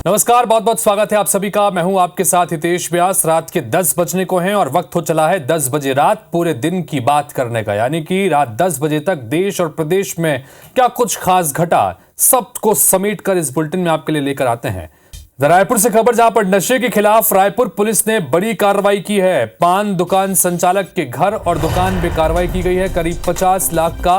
नमस्कार, बहुत बहुत स्वागत है आप सभी का। मैं हूं आपके साथ हितेश व्यास। रात के 10 बजने को हैं और वक्त हो चला है 10 बजे रात पूरे दिन की बात करने का, यानी कि रात 10 बजे तक देश और प्रदेश में क्या कुछ खास घटा, सबको समेट कर इस बुलेटिन में आपके लिए लेकर आते हैं। रायपुर से खबर, जहां पर नशे के खिलाफ रायपुर पुलिस ने बड़ी कार्रवाई की है। पान दुकान संचालक के घर और दुकान में कार्रवाई की गई है। करीब 50 लाख का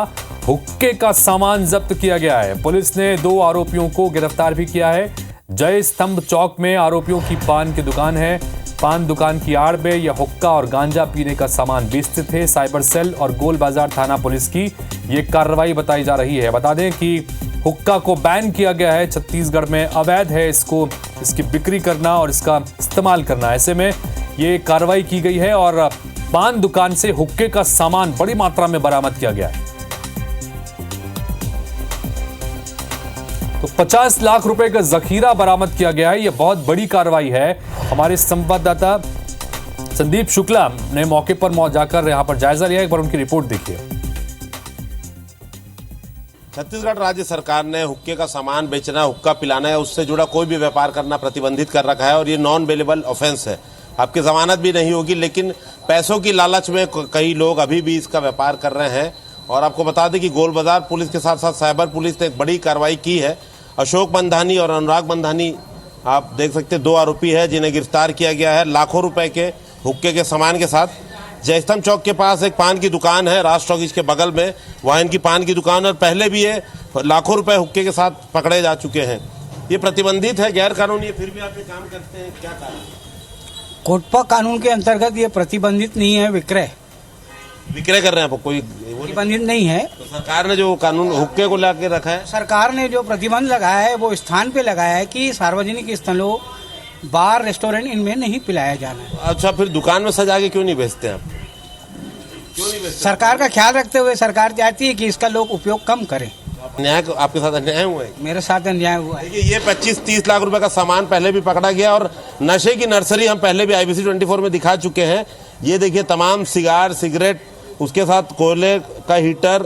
हुक्के का सामान जब्त किया गया है। पुलिस ने 2 आरोपियों को गिरफ्तार भी किया है। जय स्तंभ चौक में आरोपियों की पान की दुकान है। पान दुकान की आड़ में यह हुक्का और गांजा पीने का सामान बेचते थे। साइबर सेल और गोल बाजार थाना पुलिस की ये कार्रवाई बताई जा रही है। बता दें कि हुक्का को बैन किया गया है। छत्तीसगढ़ में अवैध है इसकी बिक्री करना और इसका इस्तेमाल करना। ऐसे में ये कार्रवाई की गई है और पान दुकान से हुक्के का सामान बड़ी मात्रा में बरामद किया गया है। तो 50 लाख रुपए का जखीरा बरामद किया गया है। यह बहुत बड़ी कार्रवाई है। हमारे संवाददाता संदीप शुक्ला ने मौके पर जाकर यहां पर जायजा लिया। एक बार उनकी रिपोर्ट देखिए। छत्तीसगढ़ राज्य सरकार ने हुक्के का सामान बेचना, हुक्का पिलाना है, उससे जुड़ा कोई भी व्यापार करना प्रतिबंधित कर रखा है और ये नॉन बेलेबल ऑफेंस है। आपकी जमानत भी नहीं होगी, लेकिन पैसों की लालच में कई लोग अभी भी इसका व्यापार कर रहे हैं। और आपको बता दें कि गोल बाजार पुलिस के साथ साथ साइबर पुलिस ने एक बड़ी कार्रवाई की है। अशोक बंधानी और अनुराग बंधानी, आप देख सकते हैं, 2 आरोपी है जिन्हें गिरफ्तार किया गया है लाखों रुपए के हुक्के के सामान के साथ। जयस्तंभ चौक के पास एक पान की दुकान है, राज टॉकीज के बगल में, वहाँ इनकी पान की दुकान, और पहले भी ये लाखों रुपए हुक्के के साथ पकड़े जा चुके हैं। ये प्रतिबंधित है, गैर कानूनी है, फिर भी आप ये काम करते हैं, क्या कारण? कोटपा कानून के अंतर्गत ये प्रतिबंधित नहीं है। विक्रय कर रहे हैं आप, कोई प्रतिबंधित नहीं है। तो सरकार ने जो कानून हुक्के को लाके रखा है, सरकार ने जो प्रतिबंध लगाया है वो स्थान पे लगाया है कि सार्वजनिक स्थलों, बार, रेस्टोरेंट, इनमें नहीं पिलाया जाना है। अच्छा, फिर दुकान में सजा के क्यों नहीं बेचते आप? सरकार का ख्याल रखते हुए सरकार चाहती है कि इसका लोग उपयोग कम करें। अन्याय, आपके साथ अन्याय हुआ है? मेरे साथ अन्याय हुआ है। देखिए, ये 25-30 लाख रुपए का सामान पहले भी पकड़ा गया और नशे की नर्सरी हम पहले भी IBC 24 में दिखा चुके हैं। ये देखिए, तमाम सिगार, सिगरेट, उसके साथ कोयले का हीटर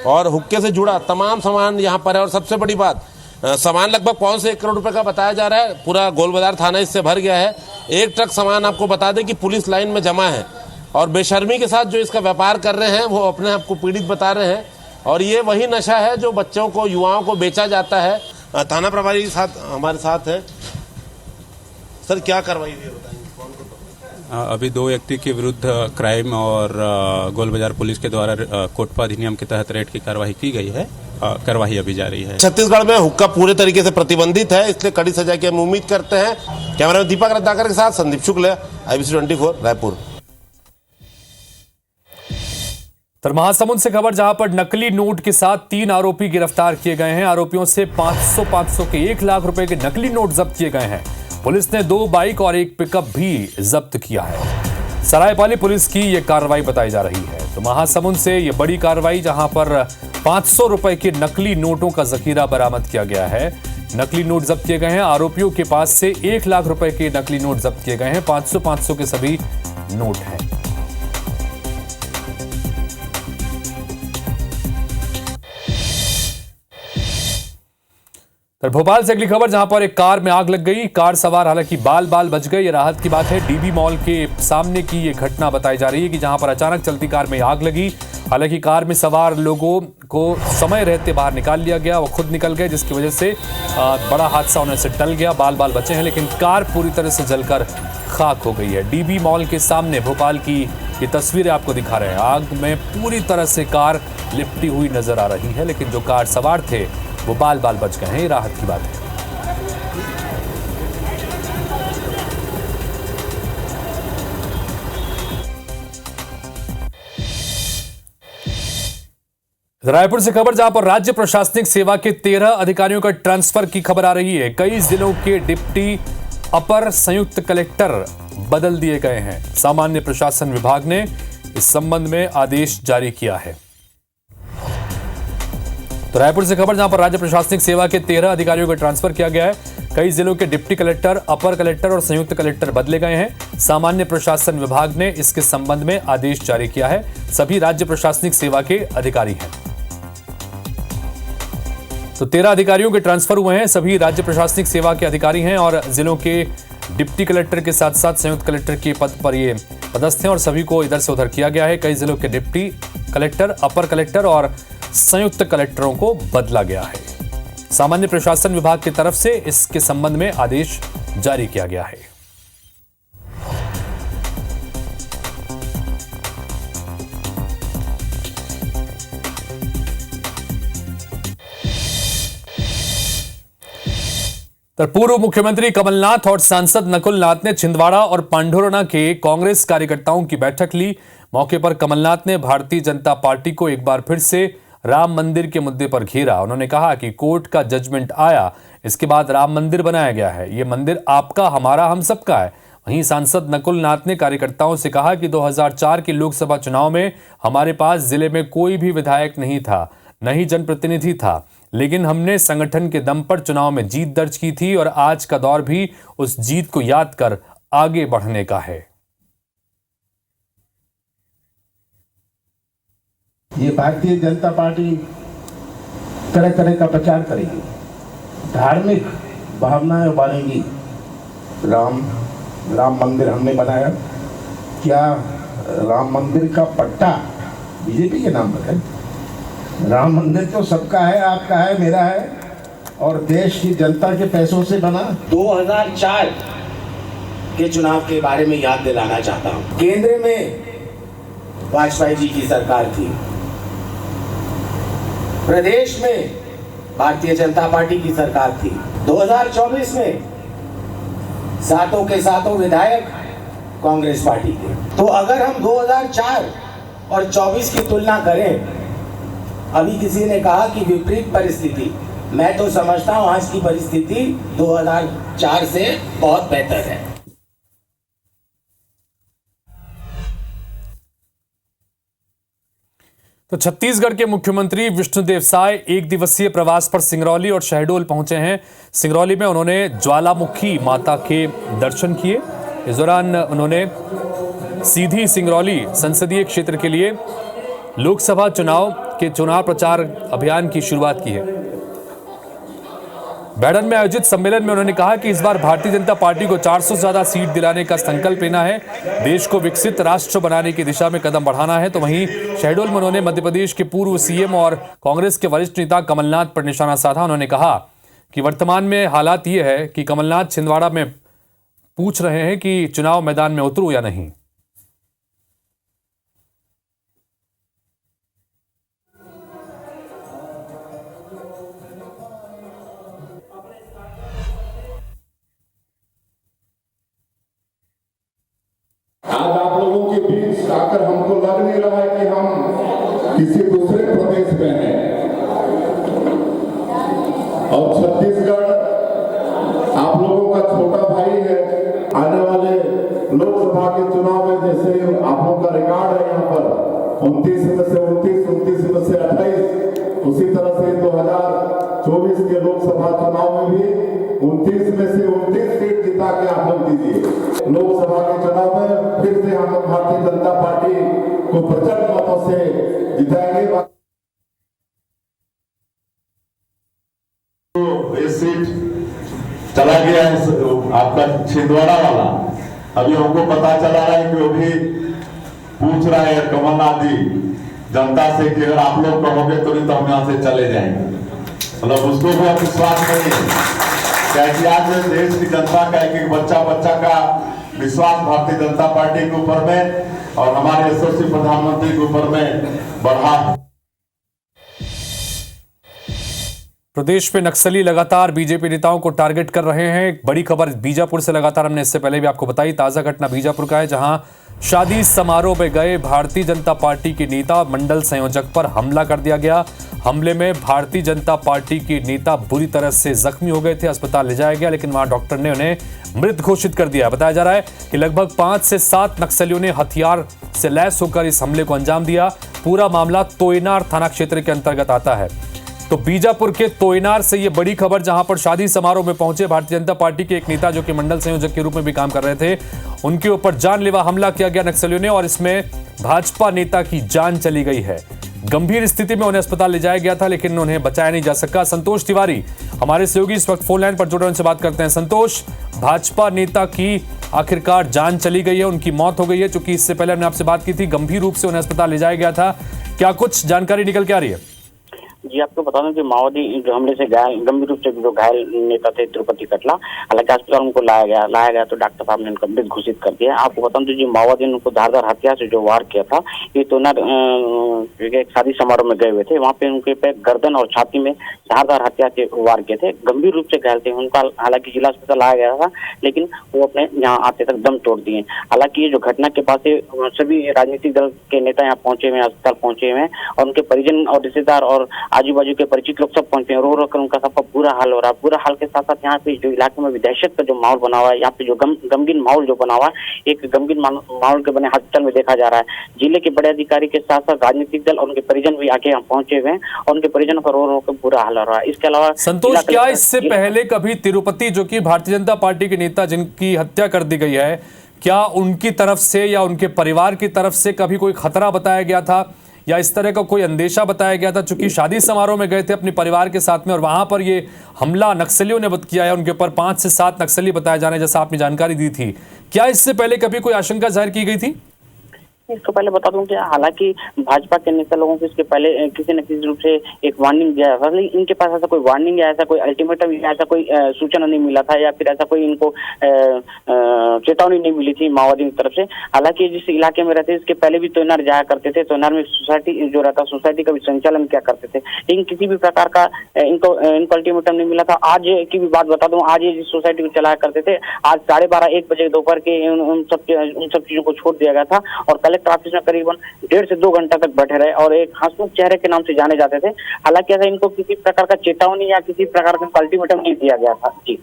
और हुक्के से जुड़ा तमाम सामान यहाँ पर है। और सबसे बड़ी बात, सामान लगभग 5 से 1 करोड़ रुपए का बताया जा रहा है। पूरा गोल बाजार थाना इससे भर गया है। एक ट्रक सामान आपको बता दें कि पुलिस लाइन में जमा है और बेशर्मी के साथ जो इसका व्यापार कर रहे हैं वो अपने आप को पीड़ित बता रहे हैं। और ये वही नशा है जो बच्चों को, युवाओं को बेचा जाता है। थाना प्रभारी हमारे साथ है। सर, क्या कार्रवाई हुई है, बताएंगे? अभी 2 व्यक्ति के विरुद्ध क्राइम और गोल बाजार पुलिस के द्वारा कोटपा अधिनियम के तहत रेड की कार्रवाई की गई है। कार्रवाई अभी जारी है। छत्तीसगढ़ में हुक्का पूरे तरीके से प्रतिबंधित है, इसलिए कड़ी सजा की हम उम्मीद करते हैं। कैमरामैन दीपक रत्नाकर के साथ संदीप शुक्ला, IBC 24 रायपुर। महासमुंद से खबर, जहां पर नकली नोट के साथ 3 आरोपी गिरफ्तार किए गए हैं। आरोपियों से 500 के 1 लाख रुपए के नकली नोट जब्त किए गए हैं। पुलिस ने 2 बाइक और 1 पिकअप भी जब्त किया है। सरायपाली पुलिस की यह कार्रवाई बताई जा रही है। तो महासमुंद से यह बड़ी कार्रवाई, जहां पर 500 रुपए के नकली नोटों का जखीरा बरामद किया गया है। नकली नोट जब्त किए गए हैं। आरोपियों के पास से 1 लाख रुपए के नकली नोट जब्त किए गए हैं। 500 के सभी नोट हैं। भोपाल से अगली खबर, जहां पर एक कार में आग लग गई। कार सवार हालांकि बाल बच गए। ये राहत की बात है। DB मॉल के सामने की ये घटना बताई जा रही है कि जहां पर अचानक चलती कार में आग लगी। हालांकि कार में सवार लोगों को समय रहते बाहर निकाल लिया गया, वो खुद निकल गए, जिसकी वजह से बड़ा हादसा होने से टल गया। बाल बचे हैं, लेकिन कार पूरी तरह से जलकर खाक हो गई है। DB मॉल के सामने भोपाल की ये तस्वीरें आपको दिखा रहे हैं। आग में पूरी तरह से कार लिपटी हुई नजर आ रही है, लेकिन जो कार सवार थे वो बाल बच गए हैं। ये राहत की बात है। रायपुर से खबर, जहां पर राज्य प्रशासनिक सेवा के 13 अधिकारियों का ट्रांसफर की खबर आ रही है। कई जिलों के डिप्टी अपर संयुक्त कलेक्टर बदल दिए गए हैं। सामान्य प्रशासन विभाग ने इस संबंध में आदेश जारी किया है। तो रायपुर से खबर, जहां पर राज्य प्रशासनिक सेवा के 13 अधिकारियों को ट्रांसफर किया गया है। कई जिलों के डिप्टी कलेक्टर, अपर कलेक्टर और संयुक्त कलेक्टर बदले गए हैं। सामान्य प्रशासन विभाग ने इसके संबंध में आदेश जारी किया है। सभी राज्य प्रशासनिक सेवा के अधिकारी हैं। तो 13 अधिकारियों के ट्रांसफर हुए हैं। सभी राज्य प्रशासनिक सेवा के अधिकारी हैं और जिलों के डिप्टी कलेक्टर के साथ साथ संयुक्त कलेक्टर के पद पर ये पदस्थ हैं और सभी को इधर से उधर किया गया है। कई जिलों के डिप्टी कलेक्टर, अपर कलेक्टर और संयुक्त कलेक्टरों को बदला गया है। सामान्य प्रशासन विभाग की तरफ से इसके संबंध में आदेश जारी किया गया है। पूर्व मुख्यमंत्री कमलनाथ और सांसद नकुल नाथ ने छिंदवाड़ा और पांढुरना के कांग्रेस कार्यकर्ताओं की बैठक ली। मौके पर कमलनाथ ने भारतीय जनता पार्टी को एक बार फिर से राम मंदिर के मुद्दे पर घेरा। उन्होंने कहा कि कोर्ट का जजमेंट आया, इसके बाद राम मंदिर बनाया गया है। ये मंदिर आपका, हमारा, हम सबका है। वहीं सांसद नकुल नाथ ने कार्यकर्ताओं से कहा कि 2004 के लोकसभा चुनाव में हमारे पास जिले में कोई भी विधायक नहीं था, न ही जनप्रतिनिधि था, लेकिन हमने संगठन के दम पर चुनाव में जीत दर्ज की थी और आज का दौर भी उस जीत को याद कर आगे बढ़ने का है। ये भारतीय जनता पार्टी तरह तरह का प्रचार करेगी, धार्मिक भावनाएं बढ़ेंगी। राम मंदिर हमने बनाया, क्या राम मंदिर का पट्टा बीजेपी के नाम पर है? राम मंदिर तो सबका है, आपका है, मेरा है और देश की जनता के पैसों से बना। 2004 के चुनाव के बारे में याद दिलाना चाहता हूं। केंद्र में वाजपेयी जी की सरकार थी, प्रदेश में भारतीय जनता पार्टी की सरकार थी। 2024 में सातों के सातों विधायक कांग्रेस पार्टी के। तो अगर हम 2004 और 24 की तुलना करें, अभी किसी ने कहा कि विपरीत परिस्थिति, मैं तो समझता हूं आज की परिस्थिति 2004 से बहुत बेहतर है। तो छत्तीसगढ़ के मुख्यमंत्री विष्णुदेव साय एक दिवसीय प्रवास पर सिंगरौली और शहडोल पहुंचे हैं। सिंगरौली में उन्होंने ज्वालामुखी माता के दर्शन किए। इस दौरान उन्होंने सीधी सिंगरौली संसदीय क्षेत्र के लिए लोकसभा चुनाव के चुनाव प्रचार अभियान की शुरुआत की है। बैडन में आयोजित सम्मेलन में उन्होंने कहा कि इस बार भारतीय जनता पार्टी को 400 से ज्यादा सीट दिलाने का संकल्प लेना है, देश को विकसित राष्ट्र बनाने की दिशा में कदम बढ़ाना है। तो वहीं शहडोल में उन्होंने मध्य प्रदेश के पूर्व सीएम और कांग्रेस के वरिष्ठ नेता कमलनाथ पर निशाना साधा। उन्होंने कहा कि वर्तमान में हालात ये है कि कमलनाथ छिंदवाड़ा में पूछ रहे हैं कि चुनाव मैदान में उतरूं या नहीं। आज आप लोगों के बीच आकर हमको लग नहीं रहा है कि हम किसी दूसरे प्रदेश में हैं। और छत्तीसगढ़ आप लोगों का छोटा भाई है। आने वाले लोकसभा के चुनाव में जैसे आप लोगों का रिकॉर्ड है यहाँ पर 29 में से 28, उसी तरह से 2024 के लोकसभा चुनाव में भी 29 में से 29 सीट जिता के आप लोग दीजिए। लोकसभा के चुनाव में फिर से हम भारतीय जनता पार्टी को प्रचंड मतों से जिताएंगे। तो ये सीट चला गया है आपका छिंदवाड़ा वाला। अभी हमको पता चला रहा है कि वो भी पूछ रहा है कमलनाथ जी जनता से कि अगर आप लोग कहोगे तो नहीं तो हम यहाँ से चले जाएंगे। मतलब उसको भी अब विश्वास नहीं है, क्योंकि आज देश की जनता का एक बच्चा का विश्वास भारतीय जनता पार्टी के ऊपर में और हमारे यशस्वी प्रधानमंत्री के ऊपर में बढ़ा। प्रदेश में नक्सली लगातार बीजेपी नेताओं को टारगेट कर रहे हैं। एक बड़ी खबर बीजापुर से लगातार हमने इससे पहले भी आपको बताई। ताजा घटना बीजापुर का है, जहां शादी समारोह में गए भारतीय जनता पार्टी के नेता मंडल संयोजक पर हमला कर दिया गया। हमले में भारतीय जनता पार्टी के नेता बुरी तरह से जख्मी हो गए थे, अस्पताल ले जाया गया, लेकिन वहां डॉक्टर ने उन्हें मृत घोषित कर दिया। बताया जा रहा है कि लगभग 5 से 7 नक्सलियों ने हथियार से लैस होकर इस हमले को अंजाम दिया। पूरा मामला तोयनार थाना क्षेत्र के अंतर्गत आता है। तो बीजापुर के तोयनार से ये बड़ी खबर, जहां पर शादी समारोह में पहुंचे भारतीय जनता पार्टी के एक नेता जो कि मंडल संयोजक के रूप में भी काम कर रहे थे, उनके ऊपर जानलेवा हमला किया गया नक्सलियों ने और इसमें भाजपा नेता की जान चली गई है। गंभीर स्थिति में उन्हें अस्पताल ले जाया गया था, लेकिन उन्हें बचाया नहीं जा सका। संतोष तिवारी हमारे सहयोगी इस वक्त फोन लाइन पर जुड़े, उनसे बात करते हैं। संतोष, भाजपा नेता की आखिरकार जान चली गई है, उनकी मौत हो गई है। चूंकि इससे पहले हमने आपसे बात की थी, गंभीर रूप से उन्हें अस्पताल ले जाया गया था। क्या कुछ जानकारी निकल के आ रही है? जी, आपको बता दूं कि माओवादी जो हमले से गंभीर रूप से जो घायल नेता थे तिरुपति कटला, हालांकि अस्पताल उनको लाया गया तो डॉक्टर साहब ने उनका मृत घोषित कर दिया। आपको बता दूं, जो माओवादी ने उनको धारदार हथियार से जो वार किया था, ये तो एक शादी समारोह में गए हुए थे, वहाँ पे उनके पे गर्दन और छाती में धारदार हथियार से वार किए थे। गंभीर रूप से घायल थे, उनका हालांकि जिला अस्पताल लाया गया था, लेकिन वो अपने यहाँ आते तक दम तोड़ दिए। हालांकि ये जो घटना के बाद से सभी राजनीतिक दल के नेता यहाँ पहुंचे हुए, अस्पताल पहुंचे हुए, और उनके परिजन और रिश्तेदार और आजू बाजू के परिचित लोग सब पहुंचे हैं। रो कर उनका सबका बुरा हाल हो रहा है। बुरा हाल के साथ साथ यहाँ पे जो इलाके में दहशत का जो माहौल बना हुआ है, यहाँ पे जो गमगीन माहौल जो बना हुआ है, एक गमगीन माहौल के बने हॉस्पिटल में देखा जा रहा है। जिले के बड़े अधिकारी के साथ साथ राजनीतिक दल और उनके परिजन भी आके यहाँ पहुंचे हुए हैं, और उनके परिजनों का रो कर बुरा हाल हो रहा है। इसके अलावा संतोष, क्या इससे पहले कभी तिरुपति, जो कि भारतीय जनता पार्टी के नेता जिनकी हत्या कर दी गई है, क्या उनकी तरफ से या उनके परिवार की तरफ से कभी कोई खतरा बताया गया था या इस तरह का कोई अंदेशा बताया गया था? चूंकि शादी समारोह में गए थे अपने परिवार के साथ में, और वहां पर ये हमला नक्सलियों ने किया है, उनके ऊपर 5 से 7 नक्सली बताए जाने जैसा आपने जानकारी दी थी। क्या इससे पहले कभी कोई आशंका जाहिर की गई थी? इसको पहले बता दूं कि हालांकि भाजपा के नेता लोगों को इसके पहले किसी न किसी रूप से एक वार्निंग दिया था, लेकिन इनके पास ऐसा कोई वार्निंग या ऐसा कोई अल्टीमेटम या ऐसा कोई सूचना नहीं मिला था, या फिर ऐसा कोई इनको चेतावनी नहीं मिली थी माओवादी की तरफ से। हालांकि जिस इलाके में रहते इसके पहले भी तोयनार जाया करते थे, तोयनार में सोसाइटी जो रहता सोसाइटी का भी संचालन किया करते थे, लेकिन किसी भी प्रकार का इनको अल्टीमेटम नहीं मिला था। आज की भी बात बता दूं, आज ये जिस सोसाइटी को चलाया करते थे, आज 12:30-1 बजे दोपहर के उन सब चीजों को छोड़ दिया गया था, और कलेक्टर ऑफिस में करीबन 1.5 से 2 घंटा तक बैठे रहे, और एक हंसमुख चेहरे के नाम से जाने जाते थे। हालांकि ऐसा इनको किसी प्रकार का चेतावनी या किसी प्रकार का अल्टीमेटम नहीं दिया गया था। जी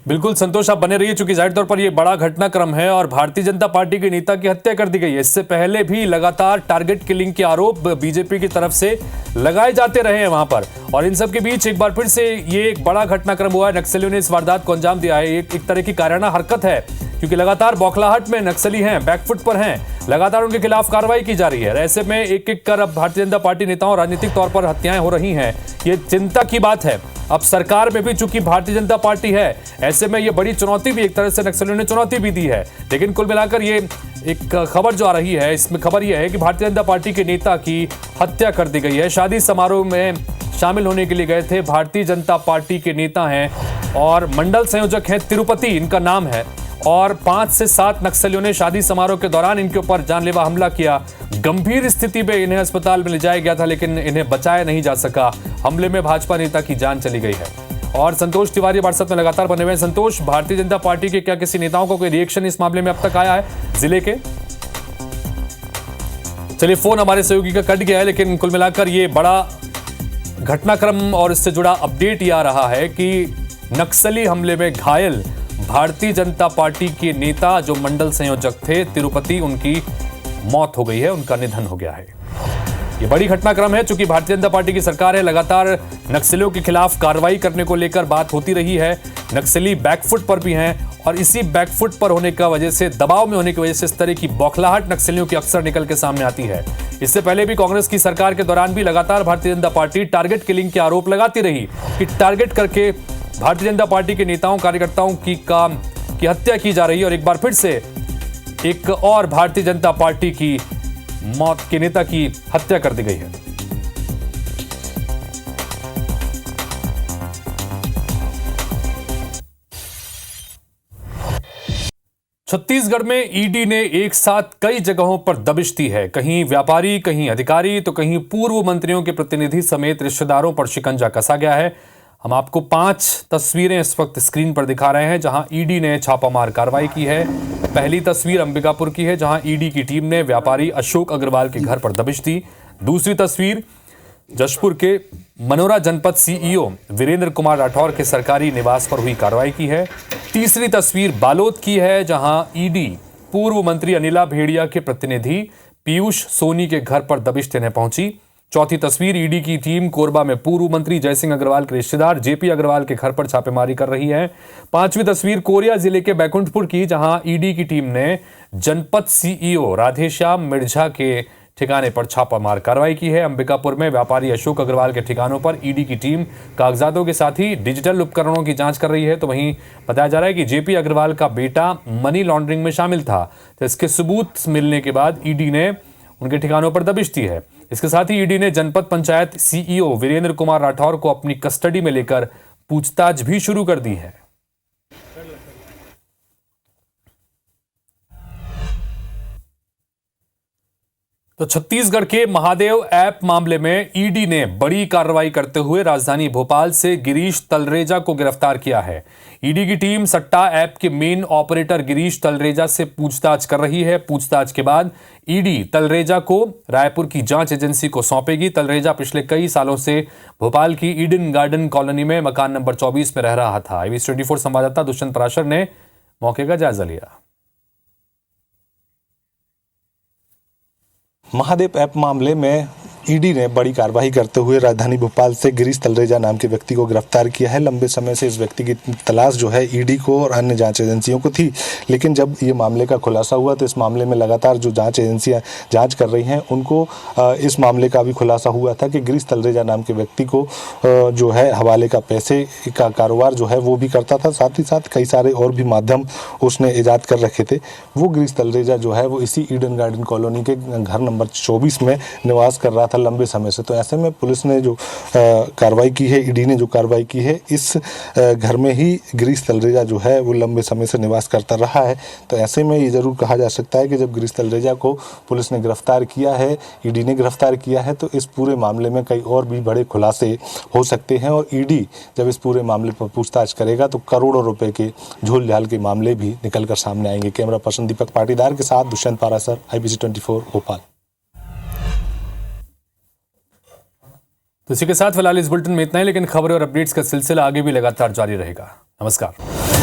बिल्कुल संतोष, आप बने रहिए, चूंकि जाहिर तौर पर यह बड़ा घटनाक्रम है और भारतीय जनता पार्टी के नेता की हत्या कर दी गई है। इससे पहले भी लगातार टारगेट किलिंग के आरोप बीजेपी की तरफ से लगाए जाते रहे हैं वहां पर, और इन सब के बीच एक बार फिर से ये एक बड़ा घटनाक्रम हुआ है। नक्सलियों ने इस वारदात को अंजाम दिया है। एक तरह की कायराना हरकत है, क्योंकि लगातार बौखलाहट में नक्सली हैं, बैकफुट पर हैं, लगातार उनके खिलाफ कार्रवाई की जा रही है। ऐसे में एक एक कर अब भारतीय जनता पार्टी नेताओं राजनीतिक तौर पर हत्याएं हो रही हैं। ये चिंता की बात है। अब सरकार में भी चूंकि भारतीय जनता पार्टी है, ऐसे में ये बड़ी चुनौती भी एक तरह से नक्सलियों ने चुनौती भी दी है। लेकिन कुल मिलाकर ये एक खबर जो आ रही है, इसमें खबर यह है कि भारतीय जनता पार्टी के नेता की हत्या कर दी गई है। शादी समारोह में शामिल होने के लिए गए थे, भारतीय जनता पार्टी के नेता हैं और मंडल संयोजक हैं, तिरुपति इनका नाम है, और 5 से 7 नक्सलियों ने शादी समारोह के दौरान इनके ऊपर जानलेवा हमला किया। गंभीर स्थिति में इन्हें अस्पताल में ले जाया गया था, लेकिन इन्हें बचाया नहीं जा सका। हमले में भाजपा नेता की जान चली गई है। और संतोष तिवारी व्हाट्सएप में लगातार बने हुए हैं। संतोष, भारतीय जनता पार्टी के क्या किसी नेताओं को कोई रिएक्शन इस मामले में अब तक आया है जिले के? चलिए, फोन हमारे सहयोगी का कट गया है, लेकिन कुल मिलाकर ये बड़ा घटनाक्रम और इससे जुड़ा अपडेट ये आ रहा है कि नक्सली हमले में घायल भारतीय जनता पार्टी के नेता जो मंडल संयोजक थे तिरुपति, उनकी मौत हो गई है, उनका निधन हो गया है। ये बड़ी घटनाक्रम है, चूंकि भारतीय जनता पार्टी की सरकार है, लगातार नक्सलियों के खिलाफ कार्रवाई करने को लेकर बात होती रही है। नक्सली बैकफुट पर भी हैं, और इसी बैकफुट पर होने का वजह से, दबाव में होने की वजह से इस तरह की बौखलाहट नक्सलियों की अक्सर निकल के सामने आती है। इससे पहले भी कांग्रेस की सरकार के दौरान भी लगातार Bharatiya Janata party target killing के आरोप लगाती रही कि टारगेट करके भारतीय जनता पार्टी के नेताओं कार्यकर्ताओं की हत्या की जा रही है। और एक बार फिर से एक और भारतीय जनता पार्टी की मौत के नेता की हत्या कर दी गई है। छत्तीसगढ़ में ईडी ने एक साथ कई जगहों पर दबिश दी है। कहीं व्यापारी, कहीं अधिकारी, तो कहीं पूर्व मंत्रियों के प्रतिनिधि समेत रिश्तेदारों पर शिकंजा कसा गया है। हम आपको 5 तस्वीरें इस वक्त स्क्रीन पर दिखा रहे हैं, जहां ईडी ने छापामार कार्रवाई की है। पहली तस्वीर अंबिकापुर की है, जहां ईडी की टीम ने व्यापारी अशोक अग्रवाल के घर पर दबिश दी। दूसरी तस्वीर जशपुर के मनोरा जनपद सीईओ वीरेंद्र कुमार राठौर के सरकारी निवास पर हुई कार्रवाई की है। तीसरी तस्वीर बालोद की है, जहां ईडी पूर्व मंत्री अनिला भेड़िया के प्रतिनिधि पीयूष सोनी के घर पर दबिश देने पहुंची। चौथी तस्वीर ईडी की टीम कोरबा में पूर्व मंत्री जयसिंह अग्रवाल के रिश्तेदार जेपी अग्रवाल के घर पर छापेमारी कर रही है। पांचवी तस्वीर कोरिया जिले के बैकुंठपुर की, जहां ईडी की टीम ने जनपद सीईओ राधेश्याम मिर्झा के ठिकाने पर छापामार कार्रवाई की है। अंबिकापुर में व्यापारी अशोक अग्रवाल के ठिकानों पर ईडी की टीम कागजातों के साथ ही डिजिटल उपकरणों की जांच कर रही है। तो वहीं बताया जा रहा है कि जेपी अग्रवाल का बेटा मनी लॉन्ड्रिंग में शामिल था। तो इसके सबूत मिलने के बाद ईडी ने उनके ठिकानों पर दबिश दी है। इसके साथ ही ईडी ने जनपद पंचायत सीईओ वीरेंद्र कुमार राठौर को अपनी कस्टडी में लेकर पूछताछ भी शुरू कर दी है। तो छत्तीसगढ़ के महादेव ऐप मामले में ईडी ने बड़ी कार्रवाई करते हुए राजधानी भोपाल से गिरीश तलरेजा को गिरफ्तार किया है। ईडी की टीम सट्टा ऐप के मेन ऑपरेटर गिरीश तलरेजा से पूछताछ कर रही है। पूछताछ के बाद ईडी तलरेजा को रायपुर की जांच एजेंसी को सौंपेगी। तलरेजा पिछले कई सालों से भोपाल की ईडन गार्डन कॉलोनी में मकान नंबर 24 में रह रहा था। IBC 24 संवाददाता दुष्यंत पराशर ने मौके का जायजा लिया। महादेव ऐप मामले में ईडी ने बड़ी कार्रवाई करते हुए राजधानी भोपाल से गिरीश तलरेजा नाम के व्यक्ति को गिरफ्तार किया है। लंबे समय से इस व्यक्ति की तलाश जो है ईडी को और अन्य जांच एजेंसियों को थी, लेकिन जब ये मामले का खुलासा हुआ तो इस मामले में लगातार जो जांच एजेंसियां जांच कर रही हैं उनको इस मामले का भी खुलासा हुआ था कि गिरीश तलरेजा नाम के व्यक्ति को जो है हवाले का पैसे का कारोबार जो है वो भी करता था। साथ ही साथ कई सारे और भी माध्यम उसने ईजाद कर रखे थे। वो गिरीश तलरेजा जो है वो इसी ईडन गार्डन कॉलोनी के घर नंबर 24 में निवास कर रहा था लंबे समय से। तो ऐसे में पुलिस ने जो कार्रवाई की है, ईडी ने जो कार्रवाई की है, इस घर में ही गिरीश तलरेजा जो है वो लंबे समय से निवास करता रहा है। तो ऐसे में ये जरूर कहा जा सकता है कि जब गिरीश तलरेजा को पुलिस ने गिरफ्तार किया है, ईडी ने गिरफ्तार किया है, तो इस पूरे मामले में कई और भी बड़े खुलासे हो सकते हैं। और ईडी जब इस पूरे मामले पर पूछताछ करेगा तो करोड़ों रुपए के झोल झाल के मामले भी निकलकर सामने आएंगे। कैमरा पर्सन दीपक पाटीदार के साथ दुष्यंत पारासर, IBC 24 भोपाल। तो इसी के साथ फिलहाल इस बुलेटिन में इतना ही, लेकिन खबरें और अपडेट्स का सिलसिला आगे भी लगातार जारी रहेगा। नमस्कार।